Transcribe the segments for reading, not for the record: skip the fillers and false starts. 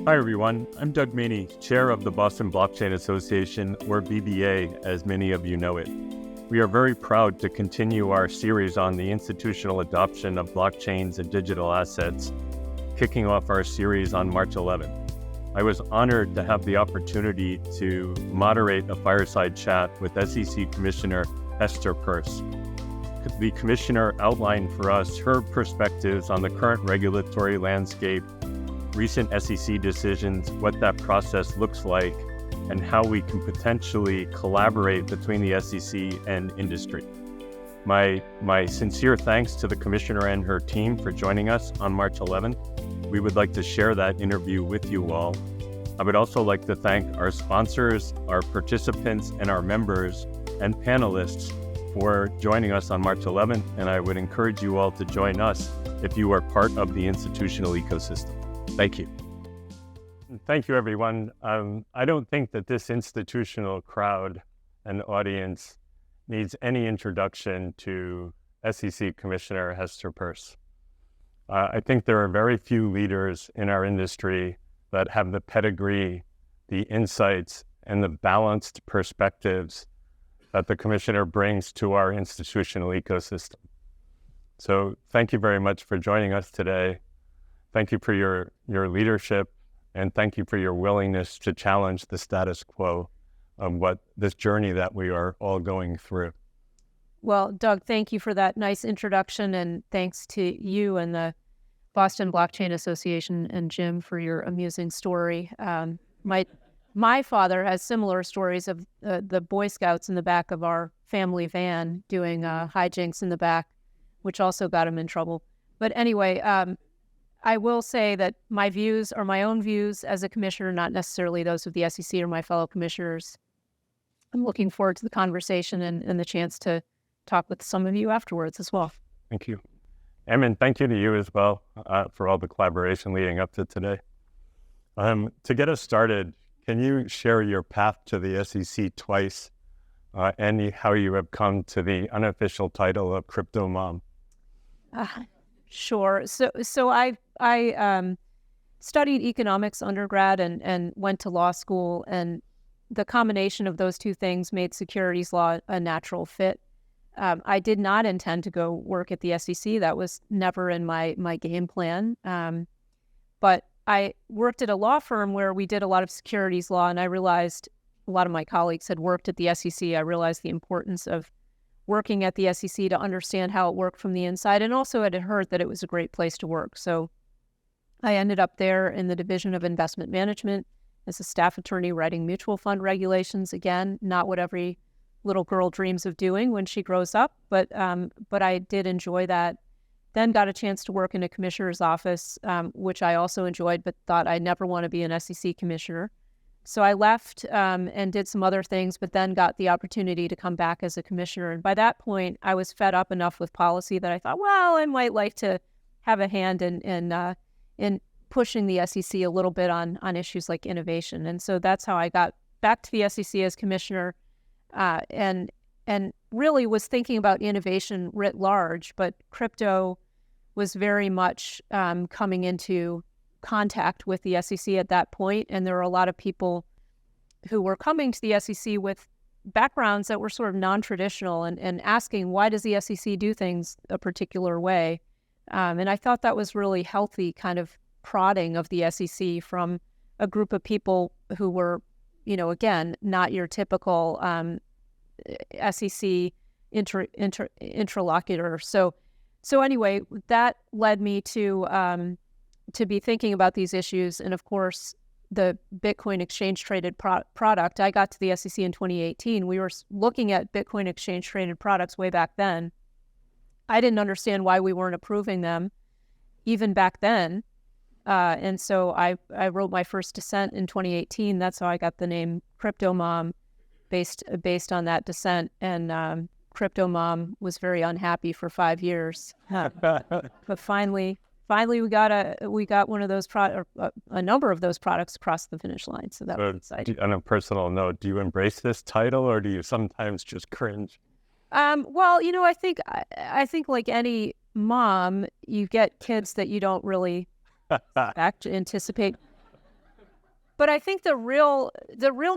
Hi, everyone. I'm Doug Mehne, chair of the Boston Blockchain Association, or BBA, as many of you know it. We are very proud to continue our series on the institutional adoption of blockchains and digital assets, kicking off our series on March 11th. I was honored to have the opportunity to moderate a fireside chat with SEC Commissioner Hester Peirce. The commissioner outlined for us her perspectives on the current regulatory landscape, recent SEC decisions, what that process looks like, and how we can potentially collaborate between the SEC and industry. My sincere thanks to the commissioner and her team for joining us on March 11th. We would like to share that interview with you all. I would also like to thank our sponsors, our participants, and our members and panelists for joining us on March 11th, and I would encourage you all to join us if you are part of the institutional ecosystem. Thank you. Thank you, everyone. I don't think that this institutional crowd and audience needs any introduction to SEC Commissioner Hester Peirce. I think there are very few leaders in our industry that have the pedigree, the insights, and the balanced perspectives that the Commissioner brings to our institutional ecosystem. So thank you very much for joining us today. Thank you for your leadership, and thank you for your willingness to challenge the status quo of what this journey that we are all going through. Well, Doug, thank you for that nice introduction, and thanks to you and the Boston Blockchain Association and Jim for your amusing story. My father has similar stories of the Boy Scouts in the back of our family van doing hijinks in the back, which also got him in trouble. But anyway, I will say that my views are my own views as a commissioner, not necessarily those of the SEC or my fellow commissioners. I'm looking forward to the conversation and the chance to talk with some of you afterwards as well. Thank you. Emin, thank you to you as well for all the collaboration leading up to today. To get us started, can you share your path to the SEC twice and how you have come to the unofficial title of Crypto Mom? Sure. So I studied economics undergrad and went to law school, and the combination of those two things made securities law a natural fit. I did not intend to go work at the SEC. That was never in my game plan. But I worked at a law firm where we did a lot of securities law, and I realized a lot of my colleagues had worked at the SEC. I realized the importance of working at the SEC to understand how it worked from the inside, and also had heard that it was a great place to work. So I ended up there in the Division of Investment Management as a staff attorney writing mutual fund regulations. Again, not what every little girl dreams of doing when she grows up, but I did enjoy that. Then got a chance to work in a commissioner's office, which I also enjoyed, but thought I'd never want to be an SEC commissioner. So I left and did some other things, but then got the opportunity to come back as a commissioner. And by that point, I was fed up enough with policy that I thought, well, I might like to have a hand in pushing the SEC a little bit on issues like innovation. And so that's how I got back to the SEC as commissioner, and really was thinking about innovation writ large, but crypto was very much coming into contact with the SEC at that point, and there were a lot of people who were coming to the SEC with backgrounds that were sort of non-traditional and asking, why does the SEC do things a particular way? And I thought that was really healthy kind of prodding of the SEC from a group of people who were, again, not your typical SEC interlocutor. So anyway, that led me to be thinking about these issues. And of course, the Bitcoin exchange traded product, I got to the SEC in 2018. We were looking at Bitcoin exchange traded products way back then. I didn't understand why we weren't approving them even back then. And so I wrote my first dissent in 2018. That's how I got the name Crypto Mom based on that dissent. And Crypto Mom was very unhappy for 5 years. But finally we got one of those a number of those products across the finish line. So that was exciting. On a personal note, do you embrace this title, or do you sometimes just cringe? Well, I think like any mom, you get kids that you don't really anticipate But I think the real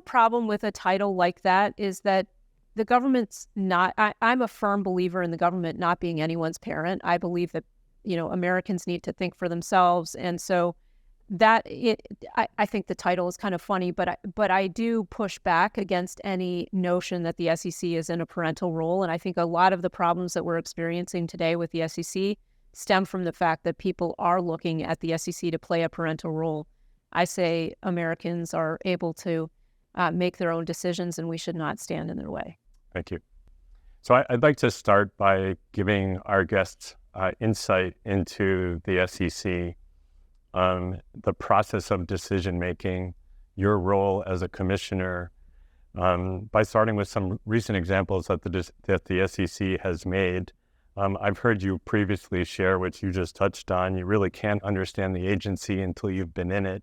problem with a title like that is that the government's not. I'm a firm believer in the government not being anyone's parent. I believe that Americans need to think for themselves, and so I think the title is kind of funny, but I do push back against any notion that the SEC is in a parental role, and I think a lot of the problems that we're experiencing today with the SEC stem from the fact that people are looking at the SEC to play a parental role. I say Americans are able to make their own decisions, and we should not stand in their way. Thank you. So I'd like to start by giving our guests insight into the SEC, the process of decision-making, your role as a commissioner, by starting with some recent examples that the SEC has made. I've heard you previously share, which you just touched on. You really can't understand the agency until you've been in it.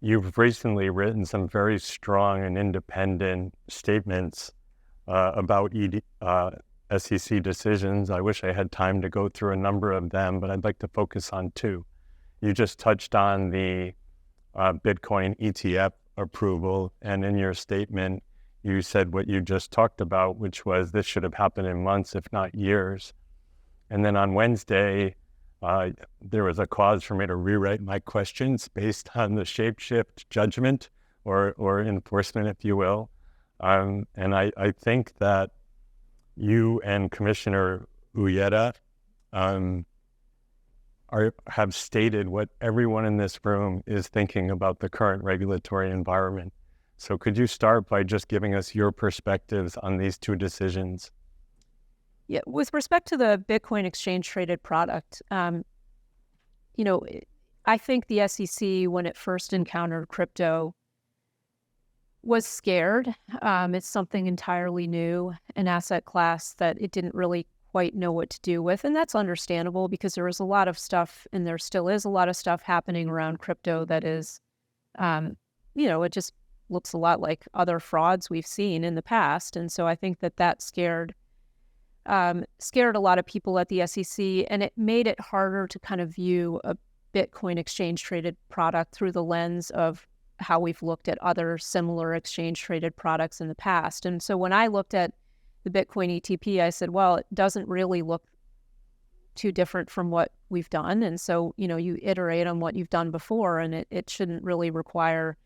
You've recently written some very strong and independent statements about SEC decisions. I wish I had time to go through a number of them, but I'd like to focus on two. You just touched on the Bitcoin ETF approval, and in your statement, you said what you just talked about, which was this should have happened in months, if not years. And then on Wednesday, there was a cause for me to rewrite my questions based on the shapeshift judgment or enforcement, if you will. And I think that you and Commissioner Uyeda have stated what everyone in this room is thinking about the current regulatory environment. So could you start by just giving us your perspectives on these two decisions? Yeah, with respect to the Bitcoin exchange-traded product, I think the SEC, when it first encountered crypto, was scared. It's something entirely new, an asset class that it didn't really quite know what to do with. And that's understandable because there was a lot of stuff, and there still is a lot of stuff happening around crypto that is, it just looks a lot like other frauds we've seen in the past. And so I think that scared a lot of people at the SEC, and it made it harder to kind of view a Bitcoin exchange-traded product through the lens of how we've looked at other similar exchange-traded products in the past. And so when I looked at the Bitcoin ETP, I said, well, it doesn't really look too different from what we've done. And so, you iterate on what you've done before, and it shouldn't really require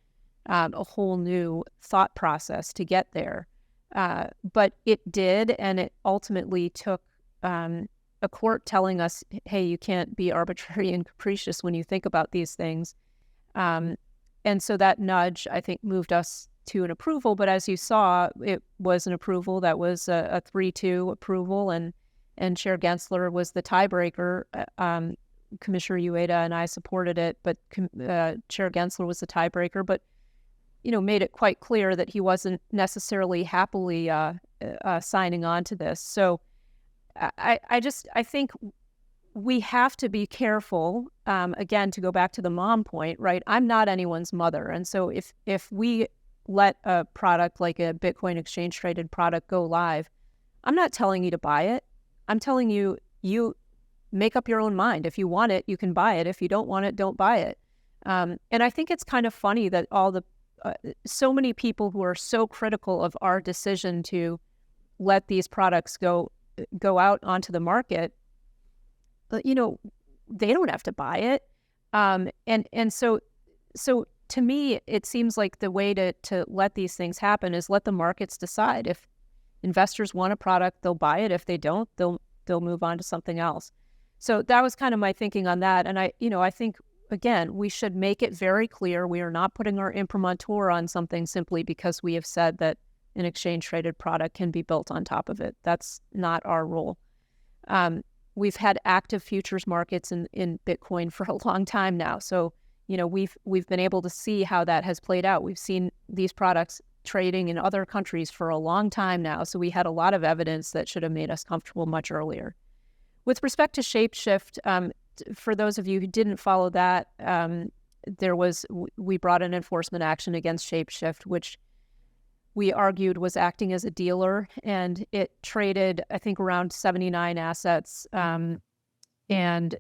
a whole new thought process to get there. But it did, and it ultimately took a court telling us, hey, you can't be arbitrary and capricious when you think about these things. And so that nudge, I think, moved us to an approval. But as you saw, it was an approval that was a 3-2 approval, and Chair Gensler was the tiebreaker. Commissioner Uyeda and I supported it, but Chair Gensler was the tiebreaker. But made it quite clear that he wasn't necessarily happily signing on to this. So I think we have to be careful, again, to go back to the mom point, right? I'm not anyone's mother. And so if we let a product like a Bitcoin exchange-traded product go live, I'm not telling you to buy it. I'm telling you, you make up your own mind. If you want it, you can buy it. If you don't want it, don't buy it. And I think it's kind of funny that so many people who are so critical of our decision to let these products go out onto the market, but they don't have to buy it. And so to me, it seems like the way to let these things happen is let the markets decide. If investors want a product, they'll buy it. If they don't, they'll move on to something else. So that was kind of my thinking on that. And I think, again, we should make it very clear we are not putting our imprimatur on something simply because we have said that an exchange-traded product can be built on top of it. That's not our role. We've had active futures markets in Bitcoin for a long time now. So, we've been able to see how that has played out. We've seen these products trading in other countries for a long time now. So we had a lot of evidence that should have made us comfortable much earlier. With respect to shapeshift, for those of you who didn't follow that, we brought an enforcement action against shapeshift, which we argued was acting as a dealer, and it traded, I think, around 79 assets. And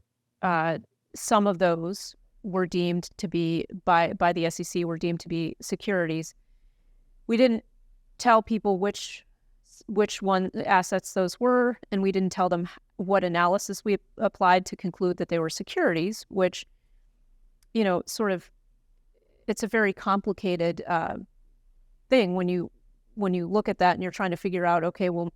some of those were deemed to be by the SEC were deemed to be securities. We didn't tell people which assets those were, and we didn't tell them what analysis we applied to conclude that they were securities, which, sort of, it's a very complicated thing when you look at that and you're trying to figure out, okay, well,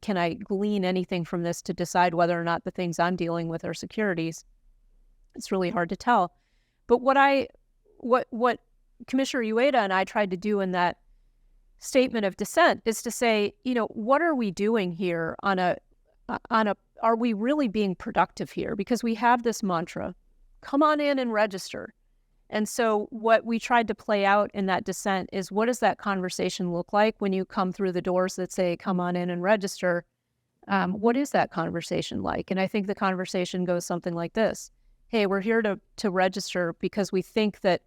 can I glean anything from this to decide whether or not the things I'm dealing with are securities? It's really hard to tell. But what Commissioner Ueda and I tried to do in that statement of dissent is to say, what are we doing here are we really being productive here? Because we have this mantra, come on in and register. And so what we tried to play out in that dissent is, what does that conversation look like when you come through the doors that say, come on in and register? What is that conversation like? And I think the conversation goes something like this. Hey, we're here to register because we think that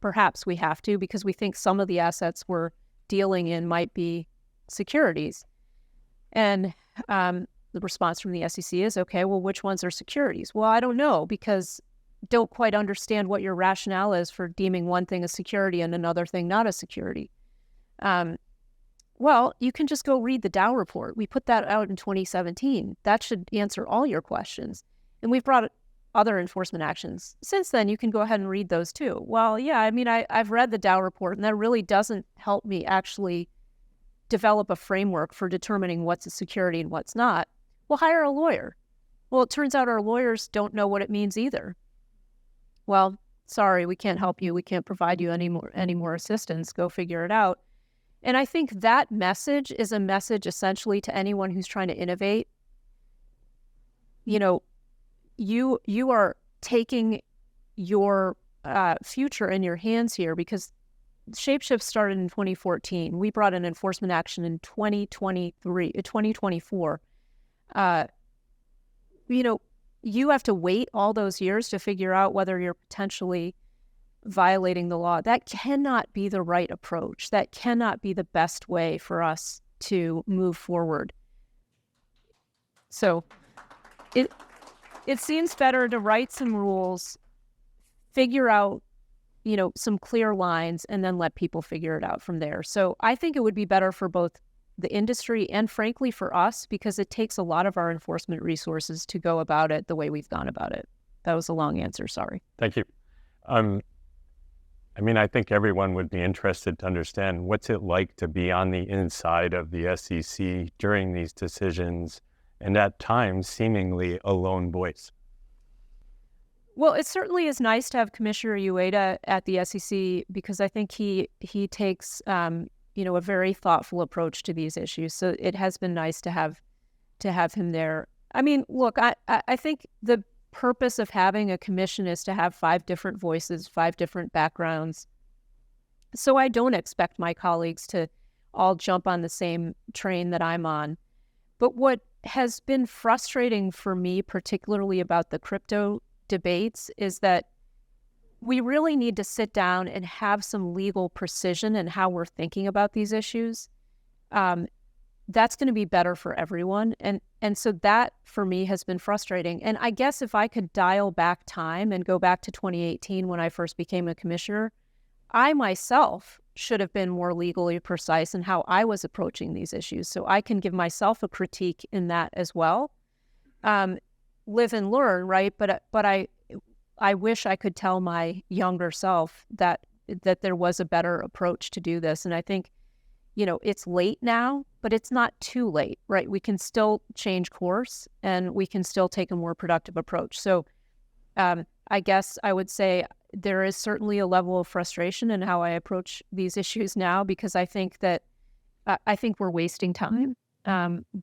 perhaps we have to, because we think some of the assets we're dealing in might be securities. And the response from the SEC is, okay, well, which ones are securities? Well, I don't know, because don't quite understand what your rationale is for deeming one thing a security and another thing not a security. Well, you can just go read the Dow report. We put that out in 2017. That should answer all your questions. And we've brought other enforcement actions. Since then, you can go ahead and read those too. Well, yeah, I mean, I've read the Dow report, and that really doesn't help me actually develop a framework for determining what's a security and what's not. Well, hire a lawyer. Well, it turns out our lawyers don't know what it means either. Well, sorry, we can't help you. We can't provide you any more assistance. Go figure it out. And I think that message is a message essentially to anyone who's trying to innovate. You are taking your future in your hands here, because Shapeshift started in 2014. We brought an enforcement action in 2024. You have to wait all those years to figure out whether you're potentially violating the law. That cannot be the right approach. That cannot be the best way for us to move forward. So it seems better to write some rules, figure out, some clear lines, and then let people figure it out from there. So I think it would be better for both the industry and, frankly, for us, because it takes a lot of our enforcement resources to go about it the way we've gone about it. That was a long answer. Sorry. Thank you. I think everyone would be interested to understand, what's it like to be on the inside of the SEC during these decisions, and at times seemingly a lone voice? Well, it certainly is nice to have Commissioner Ueda at the SEC, because I think he takes a very thoughtful approach to these issues. So it has been nice to have him there. I mean, look, I think the purpose of having a commission is to have 5 different voices, 5 different backgrounds. So I don't expect my colleagues to all jump on the same train that I'm on. But what has been frustrating for me, particularly about the crypto debates, is that we really need to sit down and have some legal precision in how we're thinking about these issues. That's going to be better for everyone. And so that, for me, has been frustrating. And I guess if I could dial back time and go back to 2018 when I first became a commissioner, I myself should have been more legally precise in how I was approaching these issues. So I can give myself a critique in that as well. Live and learn, right? But I wish I could tell my younger self that there was a better approach to do this. And I think, it's late now, but it's not too late, right? We can still change course, and we can still take a more productive approach. So I guess I would say there is certainly a level of frustration in how I approach these issues now, because I think that we're wasting time.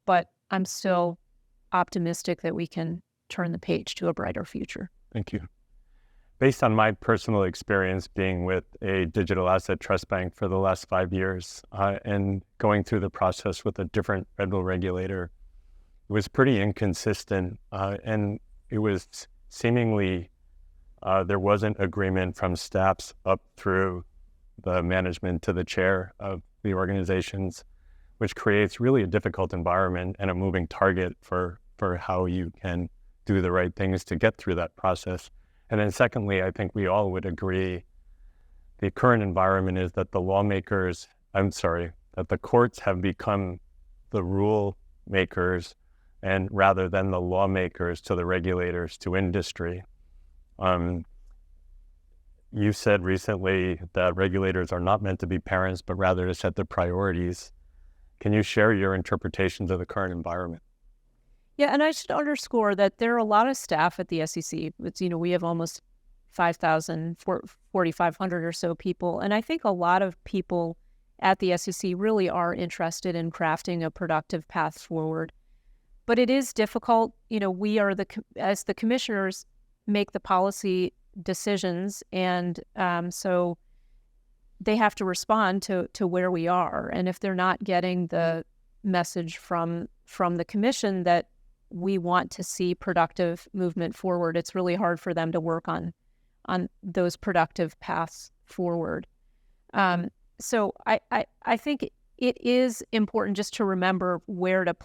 But I'm still optimistic that we can turn the page to a brighter future. Thank you. Based on my personal experience being with a digital asset trust bank for the last 5 years and going through the process with a different federal regulator, it was pretty inconsistent, and it was seemingly there wasn't agreement from staffs up through the management to the chair of the organizations, which creates really a difficult environment and a moving target for how you can do the right things to get through that process. And then secondly, I think we all would agree the current environment is that that the courts have become the rule makers and rather than the lawmakers to the regulators to industry. You said recently that regulators are not meant to be parents, but rather to set the priorities. Can you share your interpretations of the current environment? Yeah, and I should underscore that there are a lot of staff at the SEC. We have almost 5,000, 4,500 or so people. And I think a lot of people at the SEC really are interested in crafting a productive path forward. But it is difficult. We are as the commissioners make the policy decisions, and so they have to respond to where we are. And if they're not getting the message from the commission that we want to see productive movement forward, it's really hard for them to work on those productive paths forward. So I think it is important just to remember where to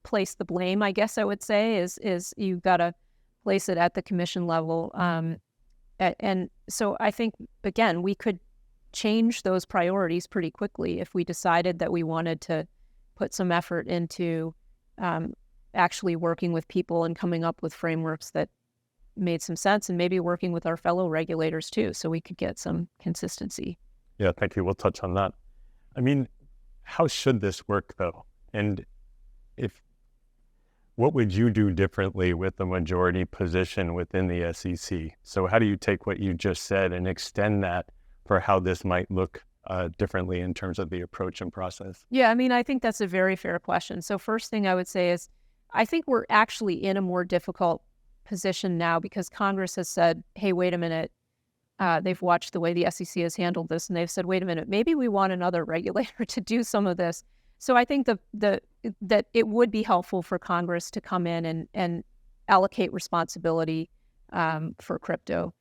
place the blame, I guess I would say, is you've got to place it at the commission level. And so I think, again, we could change those priorities pretty quickly if we decided that we wanted to put some effort into actually working with people and coming up with frameworks that made some sense, and maybe working with our fellow regulators too, so we could get some consistency. Yeah, thank you. We'll touch on that. I mean, how should this work though? And what would you do differently with the majority position within the SEC? So how do you take what you just said and extend that for how this might look differently in terms of the approach and process? Yeah, I mean, I think that's a very fair question. So first thing I would say is, I think we're actually in a more difficult position now because Congress has said, hey, wait a minute. They've watched the way the SEC has handled this, and they've said, wait a minute, maybe we want another regulator to do some of this. So I think that it would be helpful for Congress to come in and allocate responsibility for crypto.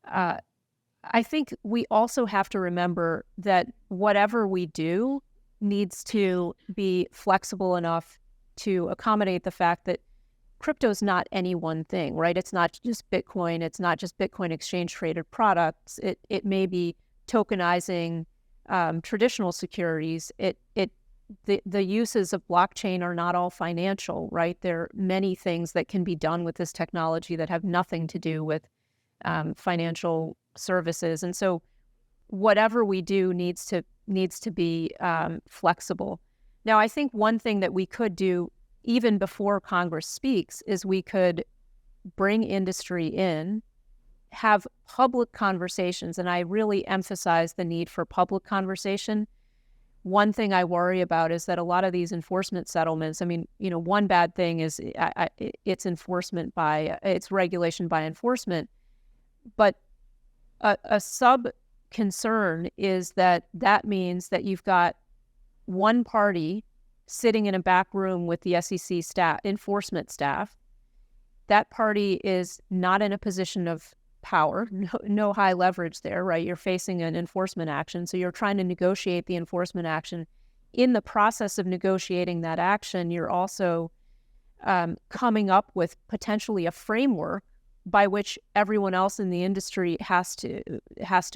I think we also have to remember that whatever we do needs to be flexible enough to accommodate the fact that crypto is not any one thing, right? It's not just Bitcoin. It's not just Bitcoin exchange traded products. It may be tokenizing traditional securities. The uses of blockchain are not all financial, right? There are many things that can be done with this technology that have nothing to do with financial services. And so whatever we do needs to be flexible. Now, I think one thing that we could do even before Congress speaks is we could bring industry in, have public conversations, and I really emphasize the need for public conversation. One thing I worry about is that a lot of these enforcement settlements, I mean, one bad thing is it's regulation by enforcement, but a sub-concern is that means that you've got one party sitting in a back room with the SEC enforcement staff. That party is not in a position of power, no high leverage there, right? You're facing an enforcement action. So you're trying to negotiate the enforcement action. In the process of negotiating that action, you're also coming up with potentially a framework by which everyone else in the industry has to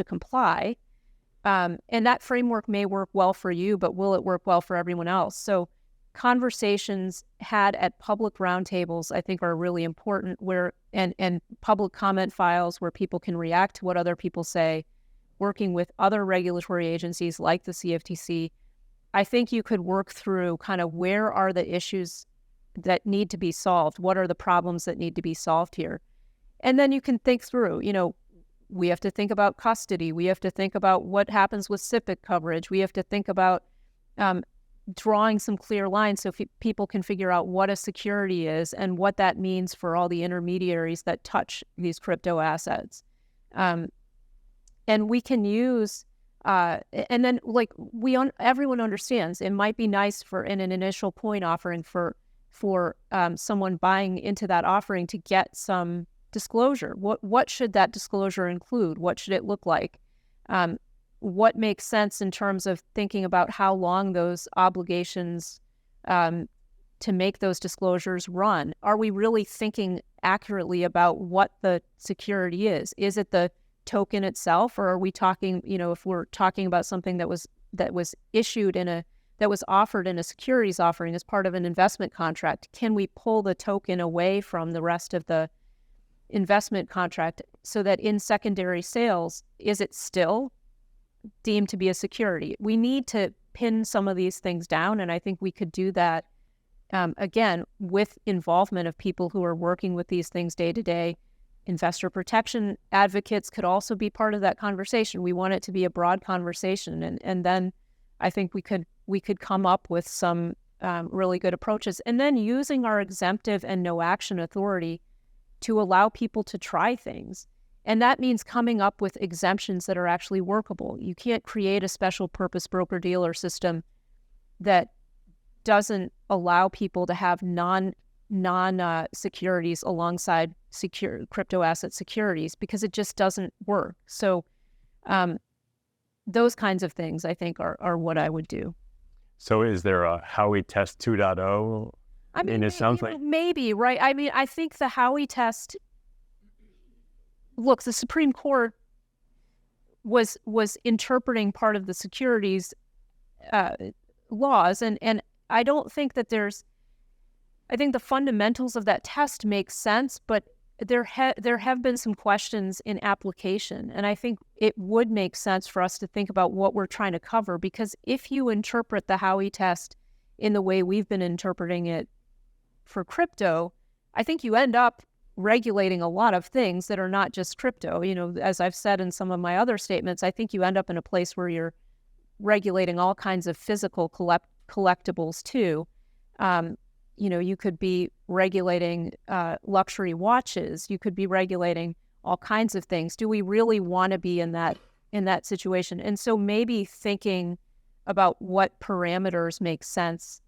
comply. And that framework may work well for you, but will it work well for everyone else? So conversations had at public roundtables, I think, are really important, and public comment files where people can react to what other people say, working with other regulatory agencies like the CFTC. I think you could work through kind of where are the issues that need to be solved? What are the problems that need to be solved here? And then you can think through, we have to think about custody. We have to think about what happens with SIPC coverage. We have to think about drawing some clear lines so people can figure out what a security is and what that means for all the intermediaries that touch these crypto assets. And we can use, and then everyone understands it might be nice in an initial point offering for someone buying into that offering to get some disclosure. What should that disclosure include? What should it look like? What makes sense in terms of thinking about how long those obligations to to make those disclosures run? Are we really thinking accurately about what the security is? Is it the token itself, or are we talking, if we're talking about something that was issued that was offered in a securities offering as part of an investment contract, can we pull the token away from the rest of the investment contract so that in secondary sales, is it still deemed to be a security? We need to pin some of these things down, and I think we could do that, again, with involvement of people who are working with these things day to day. Investor protection advocates could also be part of that conversation. We want it to be a broad conversation, and then I think we could come up with some really good approaches, and then using our exemptive and no action authority to allow people to try things. And that means coming up with exemptions that are actually workable. You can't create a special purpose broker-dealer system that doesn't allow people to have non-securities alongside crypto asset securities, because it just doesn't work. So those kinds of things, I think, are what I would do. So is there a Howey test 2.0? I mean, it sounds like maybe, right? I mean, I think the Howey test, look, the Supreme Court was interpreting part of the securities laws, and I don't think that I think the fundamentals of that test make sense, but there have been some questions in application, and I think it would make sense for us to think about what we're trying to cover, because if you interpret the Howey test in the way we've been interpreting it for crypto, I think you end up regulating a lot of things that are not just crypto. As I've said in some of my other statements, I think you end up in a place where you're regulating all kinds of physical collectibles too. You could be regulating luxury watches. You could be regulating all kinds of things. Do we really want to be in that situation? And so maybe thinking about what parameters make sense,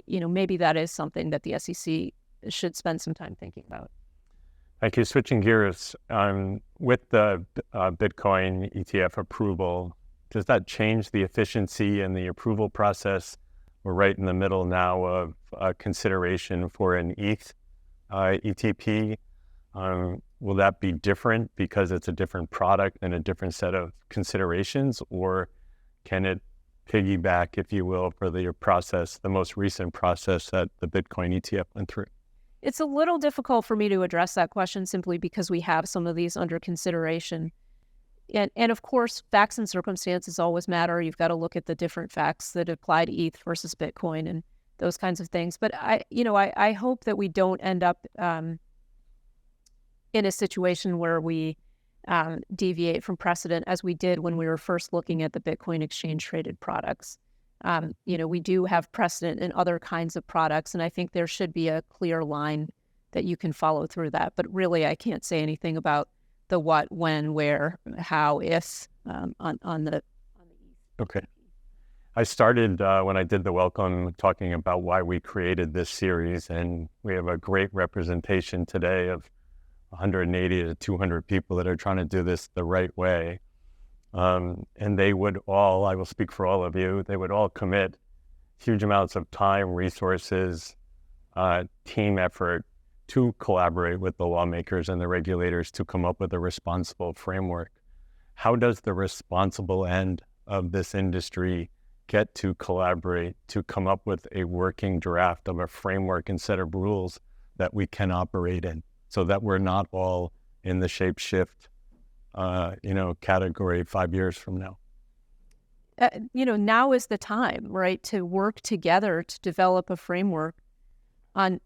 maybe that is something that the SEC should spend some time thinking about. Thank you. Switching gears, with the Bitcoin ETF approval, does that change the efficiency and the approval process? We're right in the middle now of consideration for an ETH ETP. Will that be different because it's a different product and a different set of considerations, or can it piggyback, if you will, for the process, the most recent process that the Bitcoin ETF went through? It's a little difficult for me to address that question simply because we have some of these under consideration. And of course, facts and circumstances always matter. You've got to look at the different facts that apply to ETH versus Bitcoin and those kinds of things. But I hope that we don't end up in a situation where we deviate from precedent, as we did when we were first looking at the Bitcoin exchange traded products. We do have precedent in other kinds of products, and I think there should be a clear line that you can follow through that. But really, I can't say anything about the what, when, where, how, if on the. Okay. I started when I did the welcome talking about why we created this series, and we have a great representation today of 180 to 200 people that are trying to do this the right way. And they would all, I will speak for all of you, they would all commit huge amounts of time, resources, team effort to collaborate with the lawmakers and the regulators to come up with a responsible framework. How does the responsible end of this industry get to collaborate to come up with a working draft of a framework and set of rules that we can operate in, so that we're not all in the shape shift category 5 years from now? Now is the time, right, to work together to develop a framework on,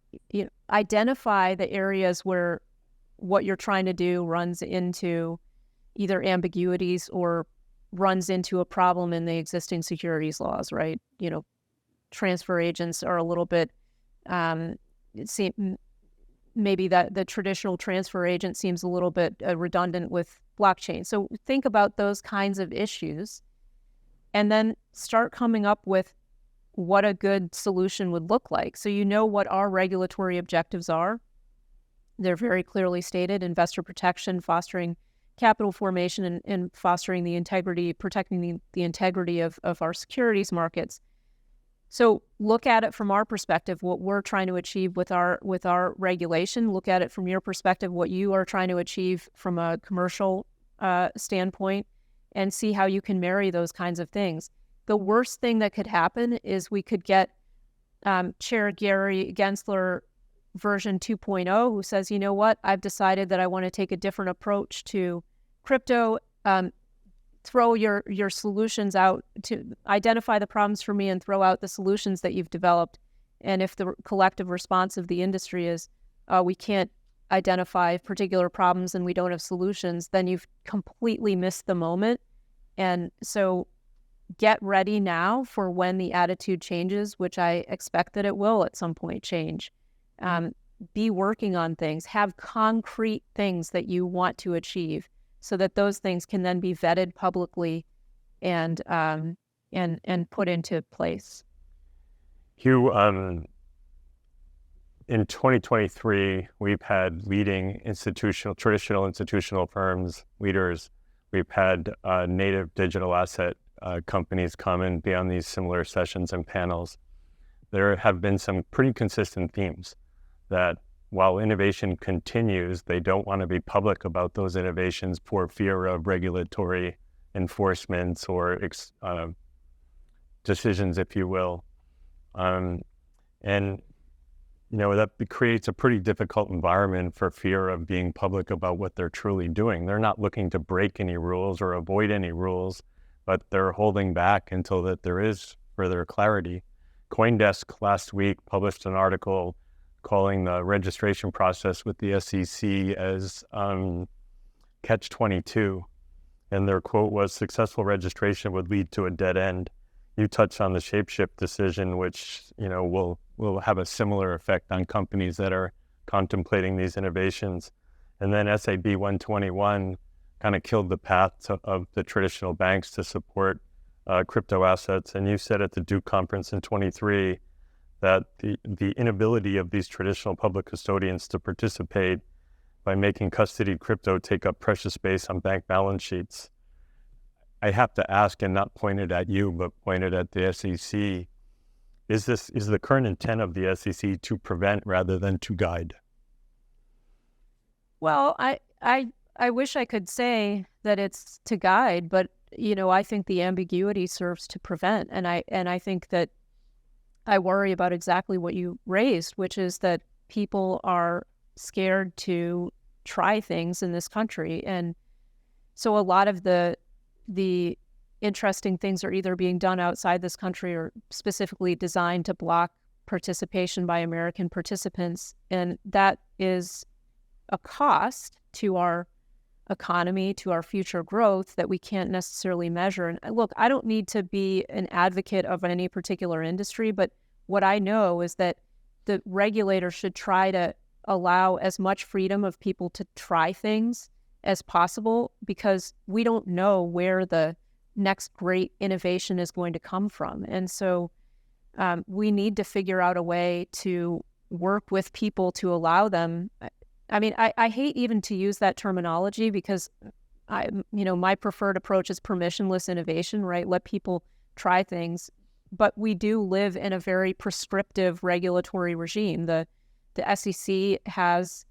identify the areas where what you're trying to do runs into either ambiguities or runs into a problem in the existing securities laws, right? Transfer agents are a little bit, maybe that the traditional transfer agent seems a little bit redundant with blockchain. So think about those kinds of issues and then start coming up with what a good solution would look like. So what our regulatory objectives are. They're very clearly stated: investor protection, fostering capital formation, and fostering the integrity, protecting the integrity of our securities markets. So look at it from our perspective, what we're trying to achieve with our regulation. Look at it from your perspective, what you are trying to achieve from a commercial standpoint, and see how you can marry those kinds of things. The worst thing that could happen is we could get Chair Gary Gensler version 2.0, who says, you know what, I've decided that I want to take a different approach to crypto. Throw your solutions out, to identify the problems for me and throw out the solutions that you've developed. And if the collective response of the industry is we can't identify particular problems and we don't have solutions, then you've completely missed the moment. And so get ready now for when the attitude changes, which I expect that it will at some point change. Be working on things, have concrete things that you want to achieve, so that those things can then be vetted publicly and put into place. Hugh, in 2023, we've had leading traditional institutional firms, leaders. We've had native digital asset companies come and be on these similar sessions and panels. There have been some pretty consistent themes that while innovation continues, they don't want to be public about those innovations for fear of regulatory enforcements or decisions, if you will. And, that creates a pretty difficult environment for fear of being public about what they're truly doing. They're not looking to break any rules or avoid any rules, but they're holding back until that there is further clarity. CoinDesk last week published an article calling the registration process with the SEC as catch-22. And their quote was, successful registration would lead to a dead end. You touched on the Shapeshift decision, which will have a similar effect on companies that are contemplating these innovations. And then SAB 121 kind of killed the path of the traditional banks to support crypto assets. And you said at the Duke conference in 23 that the inability of these traditional public custodians to participate by making custodied crypto take up precious space on bank balance sheets. I have to ask, and not pointed at you, but pointed at the SEC, is the current intent of the SEC to prevent rather than to guide? Well, I wish I could say that it's to guide, but I think the ambiguity serves to prevent, and I think that I worry about exactly what you raised, which is that people are scared to try things in this country. And so a lot of the interesting things are either being done outside this country or specifically designed to block participation by American participants. And that is a cost to our economy, to our future growth that we can't necessarily measure. And look, I don't need to be an advocate of any particular industry, but what I know is that the regulator should try to allow as much freedom of people to try things as possible, because we don't know where the next great innovation is going to come from. And so we need to figure out a way to work with people to allow them. I mean, I hate even to use that terminology, because my preferred approach is permissionless innovation, right? Let people try things. But we do live in a very prescriptive regulatory regime. The SEC has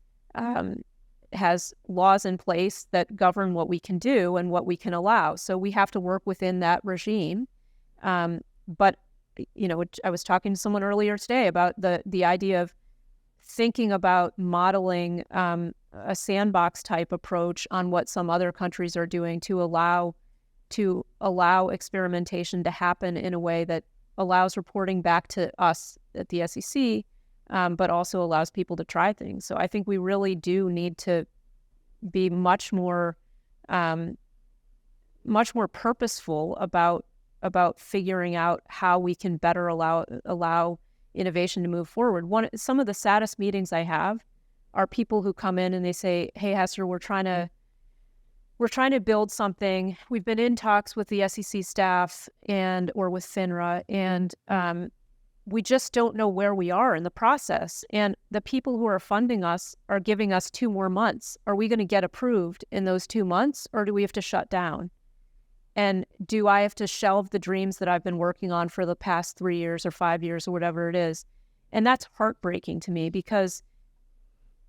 laws in place that govern what we can do and what we can allow. So we have to work within that regime. But I was talking to someone earlier today about the idea of thinking about modeling a sandbox type approach on what some other countries are doing to allow experimentation to happen in a way that allows reporting back to us at the SEC, but also allows people to try things. So I think we really do need to be much more purposeful about figuring out how we can better allow innovation to move forward. Some of the saddest meetings I have are people who come in and they say, "Hey, Hester, we're trying to build something. We've been in talks with the SEC staff or with FINRA, and we just don't know where we are in the process. And the people who are funding us are giving us 2 more months. Are we going to get approved in those 2 months, or do we have to shut down?" And do I have to shelve the dreams that I've been working on for the past 3 years or 5 years or whatever it is? And that's heartbreaking to me because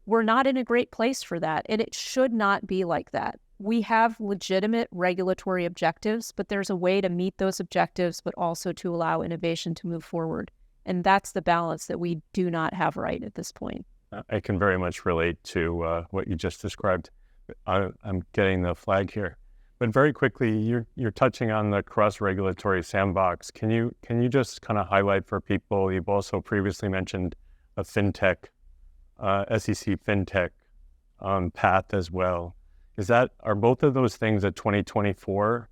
we're not in a great place for that. And it should not be like that. We have legitimate regulatory objectives, but there's a way to meet those objectives, but also to allow innovation to move forward. And that's the balance that we do not have right at this point. I can very much relate to what you just described. I'm getting the flag here. But very quickly, you're touching on the cross-regulatory sandbox. Can you just kind of highlight for people? You've also previously mentioned a fintech, SEC fintech path as well. Are both of those things a 2024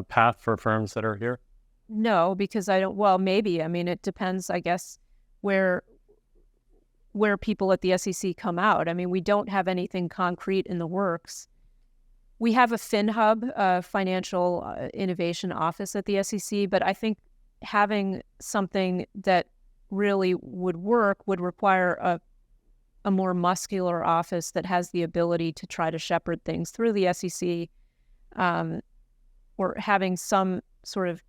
path for firms that are here? No, because well, maybe. I mean, it depends, I guess, where people at the SEC come out. I mean, we don't have anything concrete in the works. We have a FinHub, financial innovation office at the SEC, but I think having something that really would work would require a more muscular office that has the ability to try to shepherd things through the SEC, or having some sort of,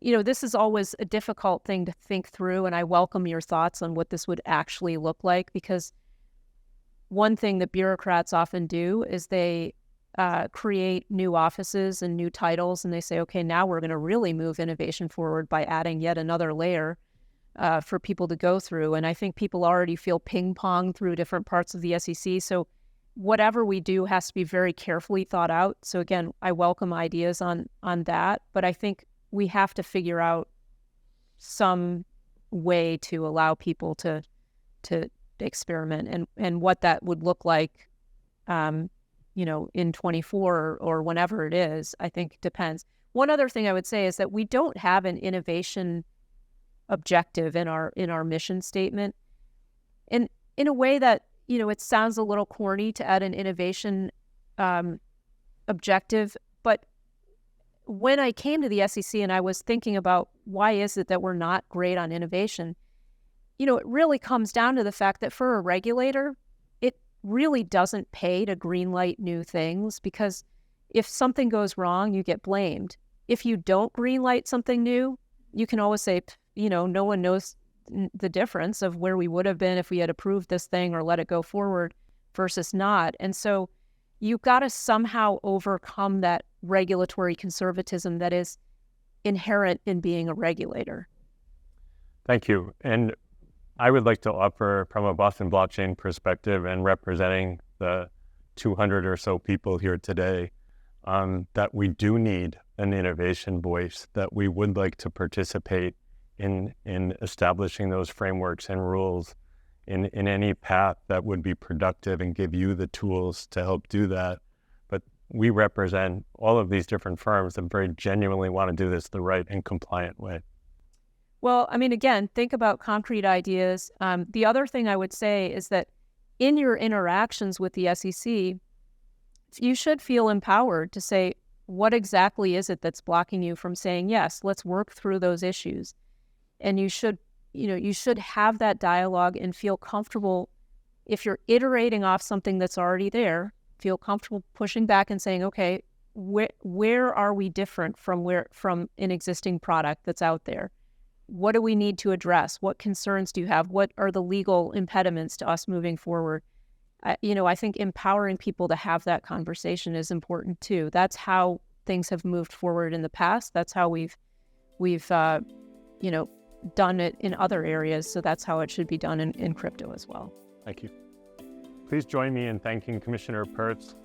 this is always a difficult thing to think through, and I welcome your thoughts on what this would actually look like, because one thing that bureaucrats often do is they create new offices and new titles, and they say, okay, now we're going to really move innovation forward by adding yet another layer for people to go through. And I think people already feel ping-pong through different parts of the SEC. So whatever we do has to be very carefully thought out. So again, I welcome ideas on that, but I think we have to figure out some way to allow people to experiment, and what that would look like in 24 or whenever it is, I think depends. One other thing I would say is that we don't have an innovation objective in our mission statement. And in a way that, it sounds a little corny to add an innovation objective, but when I came to the SEC and I was thinking about why is it that we're not great on innovation, it really comes down to the fact that for a regulator, really doesn't pay to greenlight new things, because if something goes wrong, you get blamed. If you don't greenlight something new, you can always say, no one knows the difference of where we would have been if we had approved this thing or let it go forward versus not. And so you've got to somehow overcome that regulatory conservatism that is inherent in being a regulator. Thank you. And I would like to offer, from a Boston blockchain perspective and representing the 200 or so people here today, that we do need an innovation voice, that we would like to participate in establishing those frameworks and rules in any path that would be productive and give you the tools to help do that. But we represent all of these different firms that very genuinely want to do this the right and compliant way. Well, I mean, again, think about concrete ideas. The other thing I would say is that in your interactions with the SEC, you should feel empowered to say, what exactly is it that's blocking you from saying, yes, let's work through those issues. And you should have that dialogue and feel comfortable. If you're iterating off something that's already there, feel comfortable pushing back and saying, okay, where are we different from an existing product that's out there? What do we need to address? What concerns do you have? What are the legal impediments to us moving forward? I think empowering people to have that conversation is important too. That's how things have moved forward in the past. That's how we've done it in other areas. So that's how it should be done in crypto as well. Thank you. Please join me in thanking Commissioner Peirce